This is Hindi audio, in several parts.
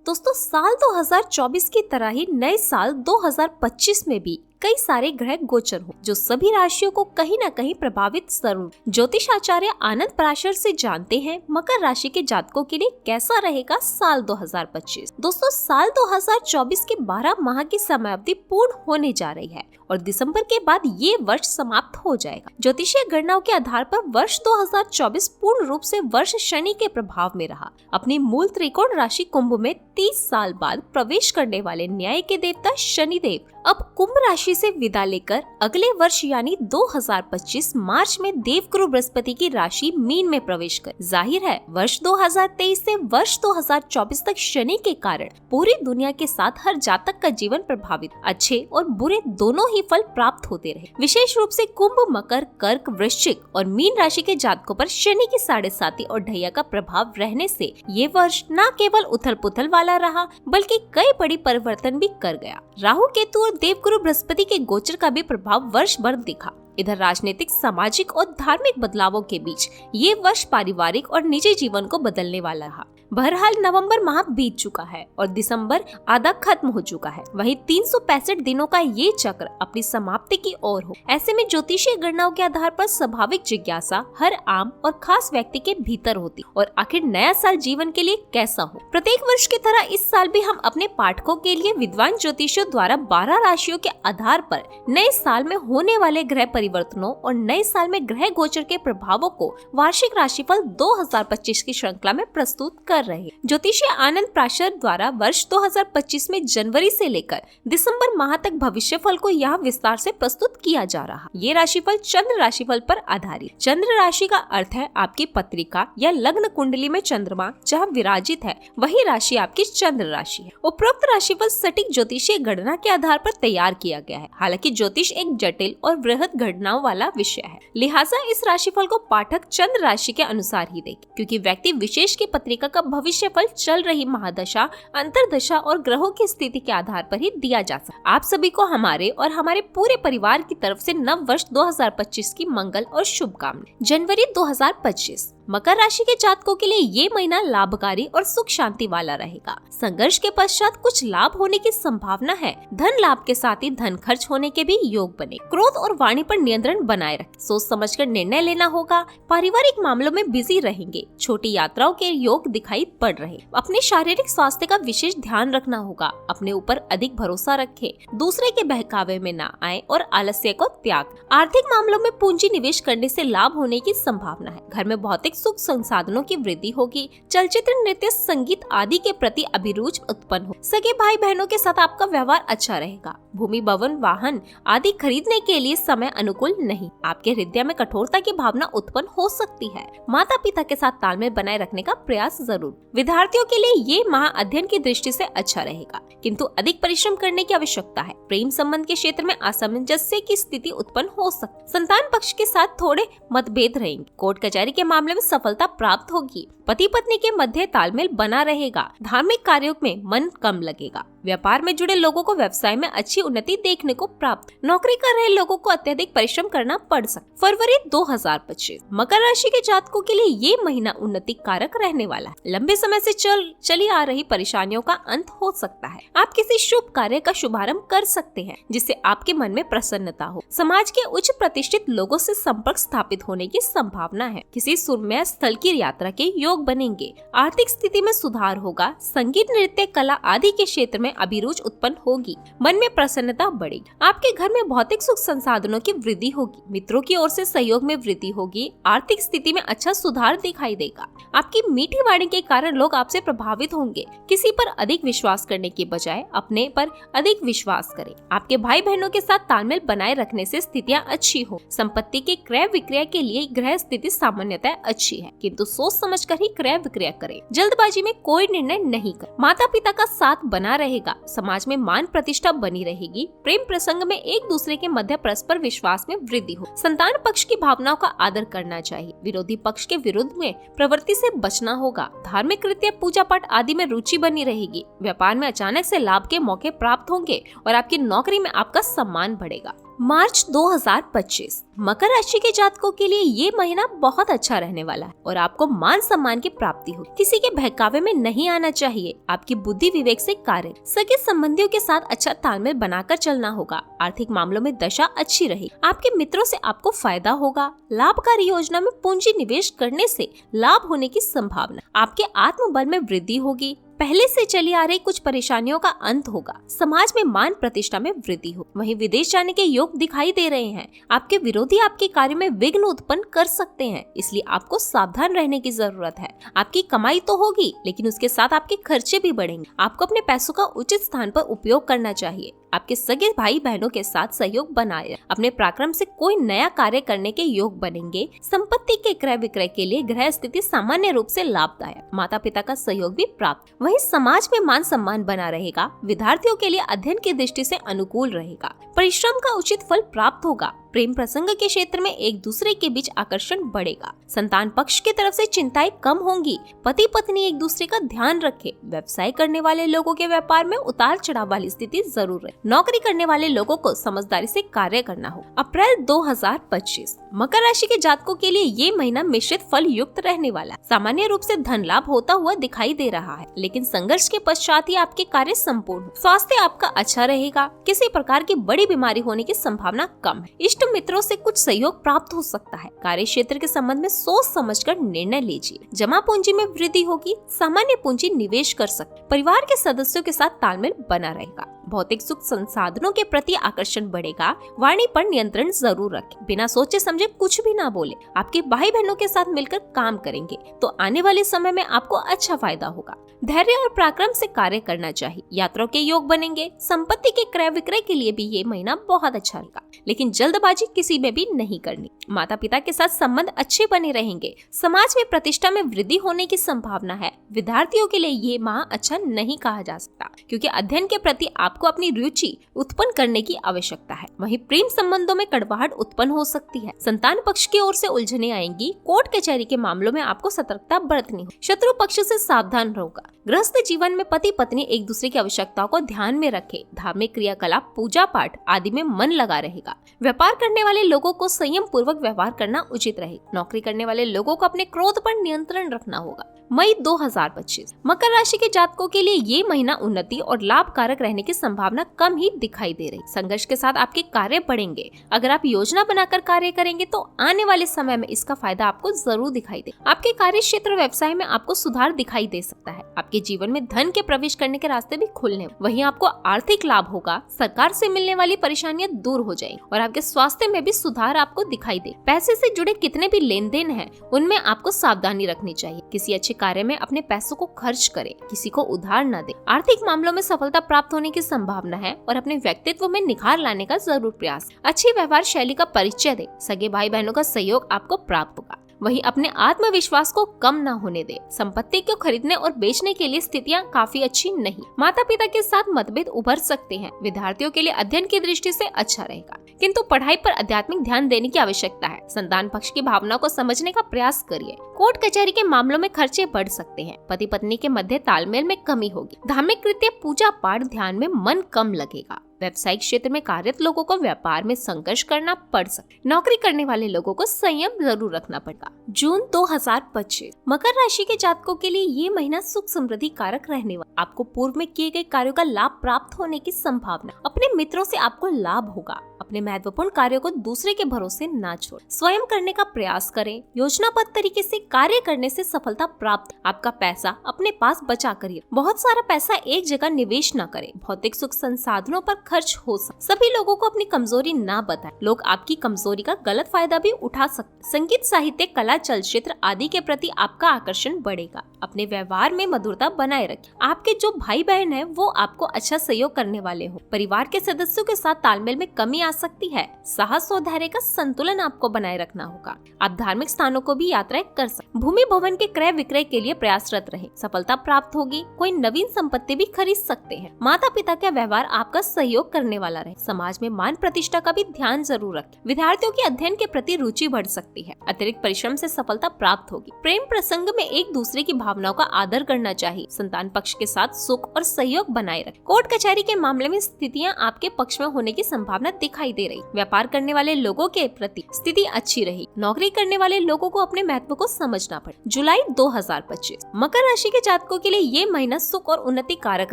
दोस्तों साल 2024 की तरह ही नए साल 2025 में भी कई सारे ग्रह गोचर हो जो सभी राशियों को कहीं न कहीं प्रभावित जरूर। ज्योतिष आचार्य आनंद पराशर से जानते हैं मकर राशि के जातकों के लिए कैसा रहेगा साल 2025। दोस्तों साल 2024 के 12 माह की समयावधि पूर्ण होने जा रही है और दिसंबर के बाद ये वर्ष समाप्त हो जाएगा। ज्योतिषीय गणनाओं के आधार पर वर्ष 2024 पूर्ण रूप से वर्ष शनि के प्रभाव में रहा। अपनी मूल त्रिकोण राशि कुंभ में 30 साल बाद प्रवेश करने वाले न्याय के देवता शनिदेव अब कुंभ राशि से विदा लेकर अगले वर्ष यानी 2025 मार्च में देवगुरु बृहस्पति की राशि मीन में प्रवेश कर। जाहिर है वर्ष 2023 से वर्ष 2024 तक शनि के कारण पूरी दुनिया के साथ हर जातक का जीवन प्रभावित, अच्छे और बुरे दोनों ही फल प्राप्त होते रहे। विशेष रूप से कुंभ, मकर, कर्क, वृश्चिक और मीन राशि के जातकों पर शनि की 7.5 और ढैया का प्रभाव रहने से ये वर्ष न केवल उथल पुथल वाला रहा बल्कि कई बड़ी परिवर्तन भी कर गया। राहु, केतु और देवगुरु बृहस्पति के गोचर का भी प्रभाव वर्ष भर दिखा। इधर राजनीतिक, सामाजिक और धार्मिक बदलावों के बीच ये वर्ष पारिवारिक और निजी जीवन को बदलने वाला रहा। बहरहाल नवंबर माह बीत चुका है और दिसंबर आधा खत्म हो चुका है। वहीं 365 दिनों का ये चक्र अपनी समाप्ति की ओर हो। ऐसे में ज्योतिषीय गणनाओं के आधार पर स्वाभाविक जिज्ञासा हर आम और खास व्यक्ति के भीतर होती और आखिर नया साल जीवन के लिए कैसा हो। प्रत्येक वर्ष की तरह इस साल भी हम अपने पाठकों के लिए विद्वान ज्योतिषियों द्वारा 12 राशियों के आधार पर नए साल में होने वाले ग्रह परिवर्तनों और नए साल में ग्रह गोचर के प्रभावों को वार्षिक राशिफल 2025 की श्रृंखला में प्रस्तुत कर रहे। ज्योतिषी आनंद पराशर द्वारा वर्ष 2025 में जनवरी से लेकर दिसंबर माह तक भविष्यफल को यहाँ विस्तार से प्रस्तुत किया जा रहा। ये राशिफल चंद्र राशिफल पर आधारित। चंद्र राशि का अर्थ है आपकी पत्रिका या लग्न कुंडली में चंद्रमा जहाँ विराजित है वही राशि आपकी चंद्र राशि है। उपरोक्त राशिफल सटीक ज्योतिषीय गणना के आधार पर तैयार किया गया है। हालांकि ज्योतिष एक जटिल और बृहद घटनाओं वाला विषय है, लिहाजा इस राशिफल को पाठक चंद्र राशि के अनुसार ही देखे, क्योंकि व्यक्ति विशेष की पत्रिका का भविष्यफल चल रही महादशा, अंतरदशा और ग्रहों की स्थिति के आधार पर ही दिया जा सकता। आप सभी को हमारे और हमारे पूरे परिवार की तरफ से नव वर्ष 2025 की मंगल और शुभकामनाएं। जनवरी 2025 मकर राशि के जातकों के लिए ये महीना लाभकारी और सुख शांति वाला रहेगा। संघर्ष के पश्चात कुछ लाभ होने की संभावना है। धन लाभ के साथ ही धन खर्च होने के भी योग बने। क्रोध और वाणी पर नियंत्रण बनाए रखें। सोच समझकर निर्णय लेना होगा। पारिवारिक मामलों में बिजी रहेंगे। छोटी यात्राओं के योग दिखाई पड़ रहे। अपने शारीरिक स्वास्थ्य का विशेष ध्यान रखना होगा। अपने ऊपर अधिक भरोसा रखें। दूसरे के बहकावे में न आए और आलस्य को त्याग। आर्थिक मामलों में पूंजी निवेश करने से लाभ होने की संभावना है। घर में भौतिक सुख संसाधनों की वृद्धि होगी। चलचित्र, नृत्य, संगीत आदि के प्रति अभिरुचि उत्पन्न हो। सगे भाई बहनों के साथ आपका व्यवहार अच्छा रहेगा। भूमि, भवन, वाहन आदि खरीदने के लिए समय अनुकूल नहीं। आपके हृदय में कठोरता की भावना उत्पन्न हो सकती है। माता पिता के साथ तालमेल बनाए रखने का प्रयास जरूर। विद्यार्थियों के लिए ये माह अध्ययन की दृष्टि से अच्छा रहेगा, किंतु अधिक परिश्रम करने की आवश्यकता है। प्रेम संबंध के क्षेत्र में असमंजस्य की स्थिति उत्पन्न हो सकती। संतान पक्ष के साथ थोड़े मतभेद रहेंगे। कोर्ट कचहरी के मामले में सफलता प्राप्त होगी। पति पत्नी के मध्य तालमेल बना रहेगा। धार्मिक कार्यों में मन कम लगेगा। व्यापार में जुड़े लोगों को व्यवसाय में अच्छी उन्नति देखने को प्राप्त। नौकरी कर रहे लोगों को अत्यधिक परिश्रम करना पड़ सकता। फरवरी 2025 मकर राशि के जातकों के लिए ये महीना उन्नति कारक रहने वाला है। लंबे समय से चली आ रही परेशानियों का अंत हो सकता है। आप किसी शुभ कार्य का शुभारंभ कर सकते हैं जिससे आपके मन में प्रसन्नता हो। समाज के उच्च प्रतिष्ठित लोगों से संपर्क स्थापित होने की संभावना है। किसी सुरम्य स्थल की यात्रा के योग बनेंगे। आर्थिक स्थिति में सुधार होगा। संगीत, नृत्य, कला आदि के क्षेत्र में अभिरुचि उत्पन्न होगी। मन में प्रसन्नता बढ़ेगी। आपके घर में भौतिक सुख संसाधनों की वृद्धि होगी। मित्रों की ओर से सहयोग में वृद्धि होगी। आर्थिक स्थिति में अच्छा सुधार दिखाई देगा। आपकी मीठी वाणी के कारण लोग आपसे प्रभावित होंगे। किसी पर अधिक विश्वास करने के बजाय अपने पर अधिक विश्वास करें। आपके भाई बहनों के साथ तालमेल बनाए रखने से स्थितियां अच्छी हो। संपत्ति के क्रय विक्रय के लिए ग्रह स्थिति सामान्यतः अच्छी है, किंतु सोच समझकर ही क्रय विक्रय करें। जल्दबाजी में कोई निर्णय नहीं करें। माता पिता का साथ बना रहेगा। समाज में मान प्रतिष्ठा बनी रहेगी। प्रेम प्रसंग में एक दूसरे के मध्य परस्पर विश्वास में वृद्धि हो। संतान पक्ष की भावनाओं का आदर करना चाहिए। विरोधी पक्ष के विरुद्ध में प्रवृत्ति से बचना होगा। धार्मिक कृत्य, पूजा पाठ आदि में रुचि बनी रहेगी। व्यापार में अचानक से लाभ के मौके प्राप्त होंगे और आपकी नौकरी में आपका सम्मान बढ़ेगा। मार्च 2025 मकर राशि के जातकों के लिए ये महीना बहुत अच्छा रहने वाला है और आपको मान सम्मान की प्राप्ति हो। किसी के बहकावे में नहीं आना चाहिए। आपकी बुद्धि विवेक से कार्य, सगे संबंधियों के साथ अच्छा तालमेल बनाकर चलना होगा। आर्थिक मामलों में दशा अच्छी रही। आपके मित्रों से आपको फायदा होगा। लाभकारी योजना में पूंजी निवेश करने से लाभ होने की संभावना। आपके आत्मबल में वृद्धि होगी। पहले से चली आ रही कुछ परेशानियों का अंत होगा। समाज में मान प्रतिष्ठा में वृद्धि हो। वहीं विदेश जाने के योग दिखाई दे रहे हैं। आपके विरोधी आपके कार्य में विघ्न उत्पन्न कर सकते हैं, इसलिए आपको सावधान रहने की जरूरत है। आपकी कमाई तो होगी, लेकिन उसके साथ आपके खर्चे भी बढ़ेंगे। आपको अपने पैसों का उचित स्थान पर उपयोग करना चाहिए। आपके सगे भाई बहनों के साथ सहयोग बनाए। अपने पराक्रम से कोई नया कार्य करने के योग बनेंगे। संपत्ति के क्रय विक्रय के लिए ग्रह स्थिति सामान्य रूप से लाभदायक। माता पिता का सहयोग भी प्राप्त। वहीं समाज में मान सम्मान बना रहेगा। विद्यार्थियों के लिए अध्ययन की दृष्टि से अनुकूल रहेगा। परिश्रम का उचित फल प्राप्त होगा। प्रेम प्रसंग के क्षेत्र में एक दूसरे के बीच आकर्षण बढ़ेगा। संतान पक्ष की तरफ से चिंताएं कम होंगी। पति पत्नी एक दूसरे का ध्यान रखें। व्यवसाय करने वाले लोगों के व्यापार में उतार चढ़ाव वाली स्थिति जरूर है। नौकरी करने वाले लोगों को समझदारी से कार्य करना हो। अप्रैल 2025 मकर राशि के जातकों के लिए ये महीना मिश्रित फल युक्त रहने वाला है। सामान्य रूप से धन लाभ होता हुआ दिखाई दे रहा है, लेकिन संघर्ष के पश्चात ही आपके कार्य संपूर्ण। स्वास्थ्य आपका अच्छा रहेगा। किसी प्रकार की बड़ी बीमारी होने की संभावना कम है। इष्ट मित्रों से कुछ सहयोग प्राप्त हो सकता है। कार्य क्षेत्र के संबंध में सोच समझकर निर्णय लीजिए। जमा पूंजी में वृद्धि होगी। सामान्य पूंजी निवेश कर सकते। परिवार के सदस्यों के साथ तालमेल बना रहेगा। भौतिक सुख संसाधनों के प्रति आकर्षण बढ़ेगा। वाणी पर नियंत्रण जरूर रखें। बिना सोचे समझे कुछ भी ना बोले। आपके भाई बहनों के साथ मिलकर काम करेंगे तो आने वाले समय में आपको अच्छा फायदा होगा। धैर्य और पराक्रम से कार्य करना चाहिए। यात्रा के योग बनेंगे। संपत्ति के क्रय विक्रय के लिए भी ये महीना बहुत अच्छा रहेगा, लेकिन जल्दबाजी किसी में भी नहीं करनी। माता पिता के साथ संबंध अच्छे बने रहेंगे। समाज में प्रतिष्ठा में वृद्धि होने की संभावना है। विद्यार्थियों के लिए ये माह अच्छा नहीं कहा जा सकता, क्योंकि अध्ययन के प्रति आपको अपनी रुचि उत्पन्न करने की आवश्यकता है। वहीं प्रेम संबंधों में कड़वाहट उत्पन्न हो सकती है। संतान पक्ष की ओर से उलझने आएंगी। कोर्ट कचहरी के मामलों में आपको सतर्कता बरतनी हो। शत्रु पक्ष से सावधान रहोगा। गृहस्थ जीवन में पति पत्नी एक दूसरे की आवश्यकताओं को ध्यान में रखे। धार्मिक क्रियाकलाप, पूजा पाठ आदि में मन लगा रहेगा। व्यापार करने वाले लोगों को संयम पूर्वक व्यवहार करना उचित रहे। नौकरी करने वाले लोगों को अपने क्रोध पर नियंत्रण रखना होगा। मई 2025 मकर राशि के जातकों के लिए ये महीना उन्नति और लाभकारक रहने की संभावना कम ही दिखाई दे रही। संघर्ष के साथ आपके कार्य बढ़ेंगे। अगर आप योजना बनाकर कार्य करेंगे तो आने वाले समय में इसका फायदा आपको जरूर दिखाई दे। आपके कार्य क्षेत्र व्यवसाय में आपको सुधार दिखाई दे सकता है। आपके जीवन में धन के प्रवेश करने के रास्ते भी खुलने, वहीं आपको आर्थिक लाभ होगा। सरकार से मिलने वाली परेशानियां दूर हो जाएंगी और आपके स्वास्थ्य में भी सुधार आपको दिखाई दे। पैसे से जुड़े कितने भी लेन देन है उनमें आपको सावधानी रखनी चाहिए। किसी अच्छे कार्य में अपने पैसों को खर्च करें। किसी को उधार न दे। आर्थिक मामलों में सफलता प्राप्त होने की संभावना है और अपने व्यक्तित्व में निखार लाने का जरूर प्रयास। अच्छी व्यवहार शैली का परिचय दे। सगे भाई बहनों का सहयोग आपको प्राप्त होगा। वहीं अपने आत्मविश्वास को कम न होने दे। संपत्ति को खरीदने और बेचने के लिए स्थितियां काफी अच्छी नहीं। माता पिता के साथ मतभेद उभर सकते हैं। विद्यार्थियों के लिए अध्ययन की दृष्टि से अच्छा रहेगा, किंतु पढ़ाई पर आध्यात्मिक ध्यान देने की आवश्यकता है। संतान पक्ष की भावना को समझने का प्रयास करिए। कोर्ट कचहरी के मामलों में खर्चे बढ़ सकते हैं। पति पत्नी के मध्य तालमेल में कमी होगी। धार्मिक कृत्य, पूजा पाठ, ध्यान में मन कम लगेगा। व्यावसायिक क्षेत्र में कार्यरत लोगों को व्यापार में संघर्ष करना पड़ सकता है। नौकरी करने वाले लोगों को संयम जरूर रखना पड़ेगा। जून 2025 मकर राशि के जातकों के लिए ये महीना सुख समृद्धि कारक रहने वाला। आपको पूर्व में किए गए कार्यों का लाभ प्राप्त होने की संभावना। अपने मित्रों से आपको लाभ होगा। अपने महत्वपूर्ण कार्यों को दूसरे के भरोसे ना छोड़, स्वयं करने का प्रयास करें। योजनाबद्ध तरीके से कार्य करने से सफलता प्राप्त। आपका पैसा अपने पास बचा करिए। बहुत सारा पैसा एक जगह निवेश न करें। भौतिक सुख संसाधनों पर खर्च हो सकता। सभी लोगों को अपनी कमजोरी ना बताएं। लोग आपकी कमजोरी का गलत फायदा भी उठा सकते। संगीत, साहित्य, कला, चलचित्र आदि के प्रति आपका आकर्षण बढ़ेगा। अपने व्यवहार में मधुरता बनाए रखें। आपके जो भाई बहन है वो आपको अच्छा सहयोग करने वाले हो। परिवार के सदस्यों के साथ तालमेल में कमी आ सकती है। साहस और धैर्य का संतुलन आपको बनाए रखना होगा। आप धार्मिक स्थानों को भी यात्राएं कर सकते। भूमि भवन के क्रय विक्रय के लिए प्रयासरत रहे। सफलता प्राप्त होगी। कोई नवीन संपत्ति भी खरीद सकते हैं। माता पिता का व्यवहार आपका सहयोग करने वाला रहे। समाज में मान प्रतिष्ठा का भी ध्यान जरूर रखें। विद्यार्थियों की अध्ययन के प्रति रुचि बढ़ सकती है। अतिरिक्त परिश्रम से सफलता प्राप्त होगी। प्रेम प्रसंग में एक दूसरे की भावनाओं का आदर करना चाहिए। संतान पक्ष के साथ सुख और सहयोग बनाए रखें। कोर्ट कचहरी के मामले में स्थितियां आपके पक्ष में होने की संभावना दिखाई दिखाई दे रही। व्यापार करने वाले लोगों के प्रति स्थिति अच्छी रही। नौकरी करने वाले लोगों को अपने महत्व को समझना पड़े। जुलाई 2025 मकर राशि के जातकों के लिए ये महीना सुख और उन्नति कारक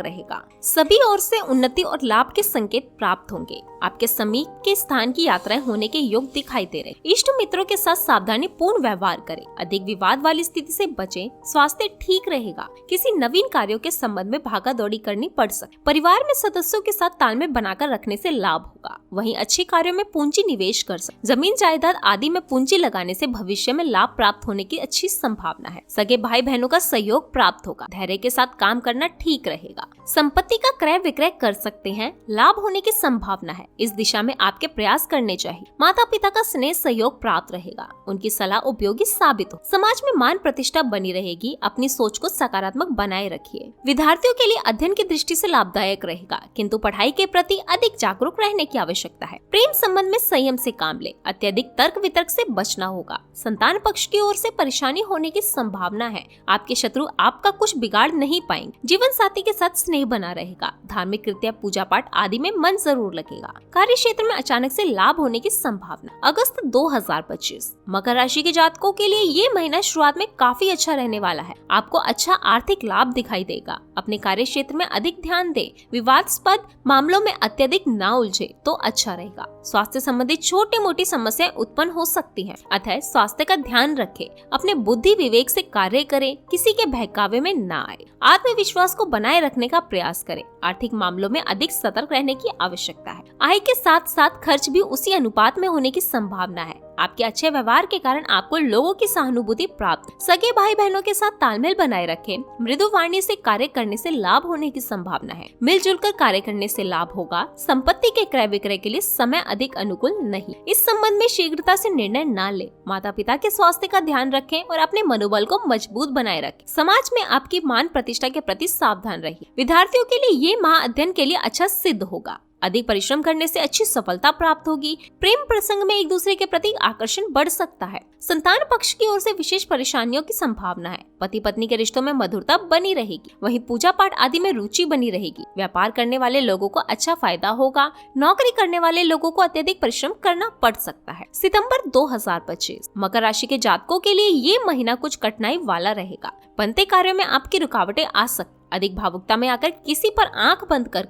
रहेगा। सभी ओर से उन्नति और लाभ के संकेत प्राप्त होंगे। आपके समीप के स्थान की यात्राएं होने के योग दिखाई दे रहे। इष्ट मित्रों के साथ सावधानी पूर्ण व्यवहार करें। अधिक विवाद वाली स्थिति से बचें। स्वास्थ्य ठीक रहेगा। किसी नवीन कार्यों के संबंध में भागा दौड़ी करनी पड़ सकती। परिवार में सदस्यों के साथ तालमेल बनाकर रखने से लाभ होगा। वहीं अच्छे कार्यों में पूंजी निवेश कर सकते। जमीन जायदाद आदि में पूंजी लगाने से भविष्य में लाभ प्राप्त होने की अच्छी संभावना है। सगे भाई बहनों का सहयोग प्राप्त होगा। धैर्य के साथ काम करना ठीक रहेगा। संपत्ति का क्रय विक्रय कर सकते हैं। लाभ होने की संभावना है। इस दिशा में आपके प्रयास करने चाहिए। माता पिता का स्नेह सहयोग प्राप्त रहेगा। उनकी सलाह उपयोगी साबित हो। समाज में मान प्रतिष्ठा बनी रहेगी। अपनी सोच को सकारात्मक बनाए रखिए। विद्यार्थियों के लिए अध्ययन की दृष्टि से लाभदायक रहेगा, किंतु पढ़ाई के प्रति अधिक जागरूक रहने की आवश्यकता है। प्रेम संबंध में संयम से काम ले। अत्यधिक तर्क वितर्क से बचना होगा। संतान पक्ष की ओर से परेशानी होने की संभावना है। आपके शत्रु आपका कुछ बिगाड़ नहीं पाएंगे। जीवन साथी के साथ स्नेह बना रहेगा। धार्मिक कृत्य पूजा पाठ आदि में मन जरूर लगेगा। कार्य क्षेत्र में अचानक से लाभ होने की संभावना। अगस्त 2025 मकर राशि के जातकों के लिए ये महीना शुरुआत में काफी अच्छा रहने वाला है। आपको अच्छा आर्थिक लाभ दिखाई देगा। अपने कार्य क्षेत्र में अधिक ध्यान दें। विवादास्पद मामलों में अत्यधिक न उलझे तो अच्छा रहेगा। स्वास्थ्य संबंधी छोटी मोटी समस्याएं उत्पन्न हो सकती हैं, अतः स्वास्थ्य का ध्यान रखें। अपने बुद्धि विवेक से कार्य करें। किसी के बहकावे में न आए। आत्मविश्वास को बनाए रखने का प्रयास करें। आर्थिक मामलों में अधिक सतर्क रहने की आवश्यकता है। आय के साथ साथ खर्च भी उसी अनुपात में होने की संभावना है। आपके अच्छे व्यवहार के कारण आपको लोगों की सहानुभूति प्राप्त। सगे भाई बहनों के साथ तालमेल बनाए रखें। मृदु वाणी से कार्य करने से लाभ होने की संभावना है। मिलजुल कर कार्य करने से लाभ होगा। संपत्ति के क्रय विक्रय के लिए समय अधिक अनुकूल नहीं। इस संबंध में शीघ्रता से निर्णय न ले। माता पिता के स्वास्थ्य का ध्यान रखें और अपने मनोबल को मजबूत बनाए रखें। समाज में आपकी मान प्रतिष्ठा के प्रति सावधान रहिए। विद्यार्थियों के लिए ये माह अध्ययन के लिए अच्छा सिद्ध होगा। अधिक परिश्रम करने से अच्छी सफलता प्राप्त होगी। प्रेम प्रसंग में एक दूसरे के प्रति आकर्षण बढ़ सकता है। संतान पक्ष की ओर से विशेष परेशानियों की संभावना है। पति पत्नी के रिश्तों में मधुरता बनी रहेगी। वहीं पूजा पाठ आदि में रुचि बनी रहेगी। व्यापार करने वाले लोगों को अच्छा फायदा होगा। नौकरी करने वाले लोगों को अत्यधिक परिश्रम करना पड़ सकता है। सितंबर 2025 मकर राशि के जातकों के लिए ये महीना कुछ कठिनाई वाला रहेगा। बनते कार्यों में आपकी रुकावटें आ सकती। अधिक भावुकता में आकर किसी पर आंख बंद कर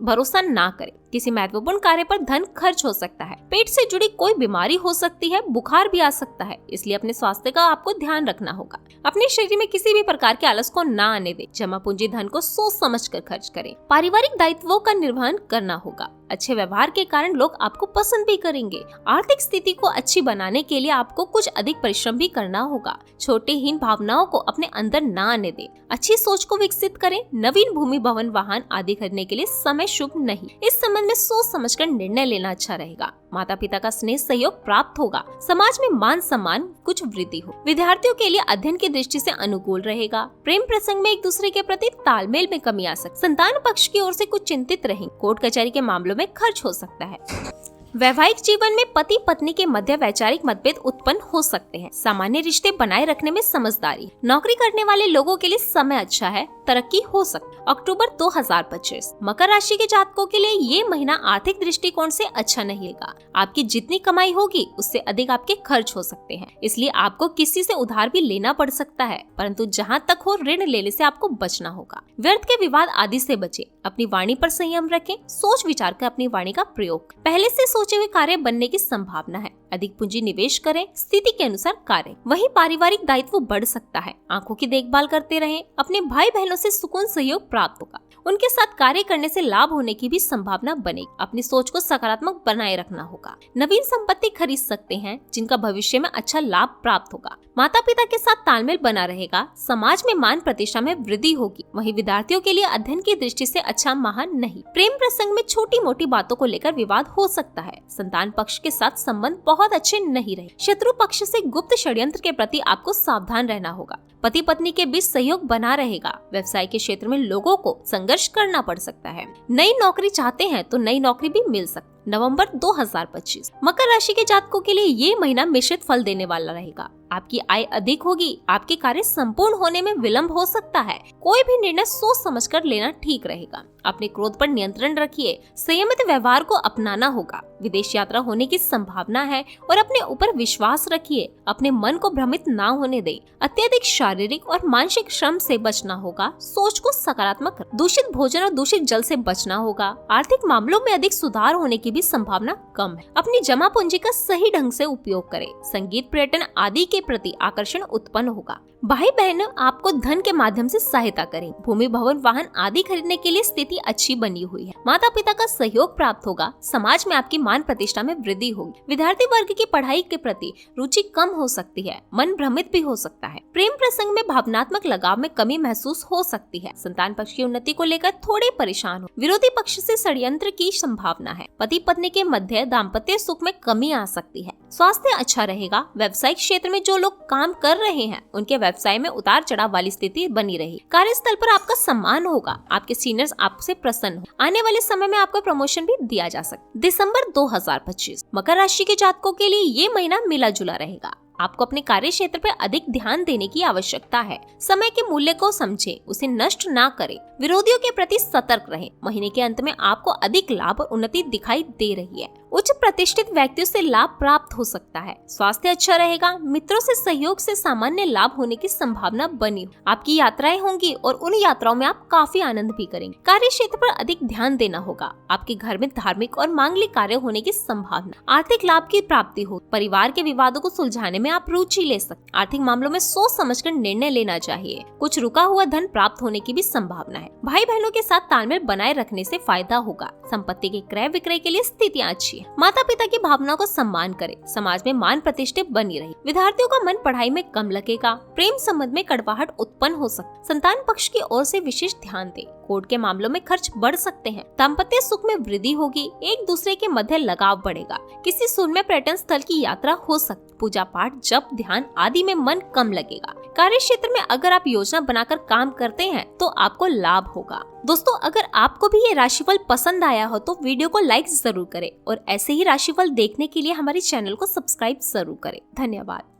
भरोसा ना करें। किसी महत्वपूर्ण कार्य पर धन खर्च हो सकता है। पेट से जुड़ी कोई बीमारी हो सकती है। बुखार भी आ सकता है, इसलिए अपने स्वास्थ्य का आपको ध्यान रखना होगा। अपने शरीर में किसी भी प्रकार के आलस को ना आने दें। जमा पूंजी धन को सोच समझ कर खर्च करें। पारिवारिक दायित्वों का निर्वहन करना होगा। अच्छे व्यवहार के कारण लोग आपको पसंद भी करेंगे। आर्थिक स्थिति को अच्छी बनाने के लिए आपको कुछ अधिक परिश्रम भी करना होगा। छोटे हीन भावनाओं को अपने अंदर न आने दें। अच्छी सोच को विकसित करें। नवीन भूमि भवन वाहन आदि खरीदने के लिए समय शुभ नहीं। इस संबंध में सोच समझकर निर्णय लेना अच्छा रहेगा। माता पिता का स्नेह सहयोग प्राप्त होगा। समाज में मान सम्मान कुछ वृद्धि हो। विद्यार्थियों के लिए अध्ययन की दृष्टि से अनुकूल रहेगा। प्रेम प्रसंग में एक दूसरे के प्रति तालमेल में कमी आ सकती। संतान पक्ष की ओर से कुछ चिंतित रहें। कोर्ट कचहरी के मामलों में खर्च हो सकता है। वैवाहिक जीवन में पति पत्नी के मध्य वैचारिक मतभेद उत्पन्न हो सकते हैं। सामान्य रिश्ते बनाए रखने में समझदारी। नौकरी करने वाले लोगों के लिए समय अच्छा है। तरक्की हो सकती है। अक्टूबर 2025 मकर राशि के जातकों के लिए ये महीना आर्थिक दृष्टिकोण से अच्छा नहीं रहेगा। आपकी जितनी कमाई होगी उससे अधिक आपके खर्च हो सकते हैं, इसलिए आपको किसी से उधार भी लेना पड़ सकता है, परंतु जहां तक हो ऋण लेने से आपको बचना होगा। व्यर्थ के विवाद आदि से बचें। अपनी वाणी पर संयम रखें। सोच विचार कर अपनी वाणी का प्रयोग। पहले से सोचे हुए कार्य बनने की संभावना है। अधिक पूंजी निवेश करें। स्थिति के अनुसार कार्य। वहीं पारिवारिक दायित्व बढ़ सकता है। आंखों की देखभाल करते रहें। अपने भाई बहनों से सुकून सहयोग प्राप्त होगा। उनके साथ कार्य करने से लाभ होने की भी संभावना बनेगी। अपनी सोच को सकारात्मक बनाए रखना होगा। नवीन संपत्ति खरीद सकते हैं जिनका भविष्य में अच्छा लाभ प्राप्त होगा। माता पिता के साथ तालमेल बना रहेगा। समाज में मान प्रतिष्ठा में वृद्धि होगी। वहीं विद्यार्थियों के लिए अध्ययन की दृष्टि से अच्छा माह नहीं। प्रेम प्रसंग में छोटी मोटी बातों को लेकर विवाद हो सकता है। संतान पक्ष के साथ संबंध बहुत अच्छे नहीं रहे। शत्रु पक्ष से गुप्त षड्यंत्र के प्रति आपको सावधान रहना होगा। पति पत्नी के बीच सहयोग बना रहेगा। व्यवसाय के क्षेत्र में लोगों को संघर्ष करना पड़ सकता है। नई नौकरी चाहते हैं तो नई नौकरी भी मिल सकती है। नवंबर 2025। मकर राशि के जातकों के लिए ये महीना मिश्रित फल देने वाला रहेगा। आपकी आय अधिक होगी, आपके कार्य संपूर्ण होने में विलंब हो सकता है। कोई भी निर्णय सोच समझकर लेना ठीक रहेगा। अपने क्रोध पर नियंत्रण रखिए, संयमित व्यवहार को अपनाना होगा। विदेश यात्रा होने की संभावना है और अपने ऊपर विश्वास रखिए। अपने मन को भ्रमित ना होने दें। अत्यधिक शारीरिक और मानसिक श्रम से बचना होगा। सोच को सकारात्मक रखें। दूषित भोजन और दूषित जल से बचना होगा। आर्थिक मामलों में अधिक सुधार होने की भी संभावना कम है। अपनी जमा पूंजी का सही ढंग से उपयोग करें। संगीत, पर्यटन आदि के प्रति आकर्षण उत्पन्न होगा। भाई बहन आपको धन के माध्यम से सहायता करें। भूमि, भवन, वाहन आदि खरीदने के लिए स्थिति अच्छी बनी हुई है। माता पिता का सहयोग प्राप्त होगा। समाज में आपकी मान प्रतिष्ठा में वृद्धि होगी। विद्यार्थी वर्ग की पढ़ाई के प्रति रुचि कम हो सकती है। मन भ्रमित भी हो सकता है। प्रेम प्रसंग में भावनात्मक लगाव में कमी महसूस हो सकती है। संतान पक्ष की उन्नति को लेकर थोड़े परेशान हो। विरोधी पक्ष से षड्यंत्र की संभावना है। पति पत्नी के मध्य दाम्पत्य सुख में कमी आ सकती है। स्वास्थ्य अच्छा रहेगा। व्यवसायिक क्षेत्र में जो लोग काम कर रहे हैं उनके व्यवसाय में उतार चढ़ाव वाली स्थिति बनी रही। कार्यस्थल पर आपका सम्मान होगा। आपके सीनियर्स आपसे प्रसन्न हो। आने वाले समय में आपको प्रमोशन भी दिया जा सकता है। दिसंबर 2025 मकर राशि के जातकों के लिए ये महीना मिला जुला रहेगा। आपको अपने कार्य क्षेत्र पर अधिक ध्यान देने की आवश्यकता है। समय के मूल्य को समझें, उसे नष्ट ना करें। विरोधियों के प्रति सतर्क रहें। महीने के अंत में आपको अधिक लाभ और उन्नति दिखाई दे रही है। उच्च प्रतिष्ठित व्यक्तियों से लाभ प्राप्त हो सकता है। स्वास्थ्य अच्छा रहेगा। मित्रों से सहयोग से सामान्य लाभ होने की संभावना बनी। आपकी यात्राएं होंगी और उन यात्राओं में आप काफी आनंद भी करेंगे। कार्य क्षेत्र पर अधिक ध्यान देना होगा। आपके घर में धार्मिक और मांगलिक कार्य होने की संभावना। आर्थिक लाभ की प्राप्ति हो। परिवार के विवादों को सुलझाने में आप रुचि ले सकते। आर्थिक मामलों में सोच समझकर निर्णय लेना चाहिए। कुछ रुका हुआ धन प्राप्त होने की भी संभावना है। भाई बहनों के साथ तालमेल बनाए रखने से फायदा होगा। संपत्ति के क्रय विक्रय के लिए स्थितियां अच्छी है। माता पिता की भावनाओं को सम्मान करें। समाज में मान प्रतिष्ठा बनी रही। विद्यार्थियों का मन पढ़ाई में कम लगेगा। प्रेम संबंध में कड़वाहट उत्पन्न हो सकती। संतान पक्ष की ओर से विशेष ध्यान दें। कोर्ट के मामलों में खर्च बढ़ सकते हैं। दाम्पत्य सुख में वृद्धि होगी। एक दूसरे के मध्य लगाव बढ़ेगा। किसी सुरम्य पर्यटन स्थल की यात्रा हो सकती। पूजा पाठ, जप, ध्यान आदि में मन कम लगेगा। कार्य क्षेत्र में अगर आप योजना बनाकर काम करते हैं तो आपको लाभ होगा। दोस्तों, अगर आपको भी ये राशिफल पसंद आया हो तो वीडियो को लाइक जरूर करें और ऐसे ही राशिफल देखने के लिए हमारे चैनल को सब्सक्राइब जरूर करें। धन्यवाद।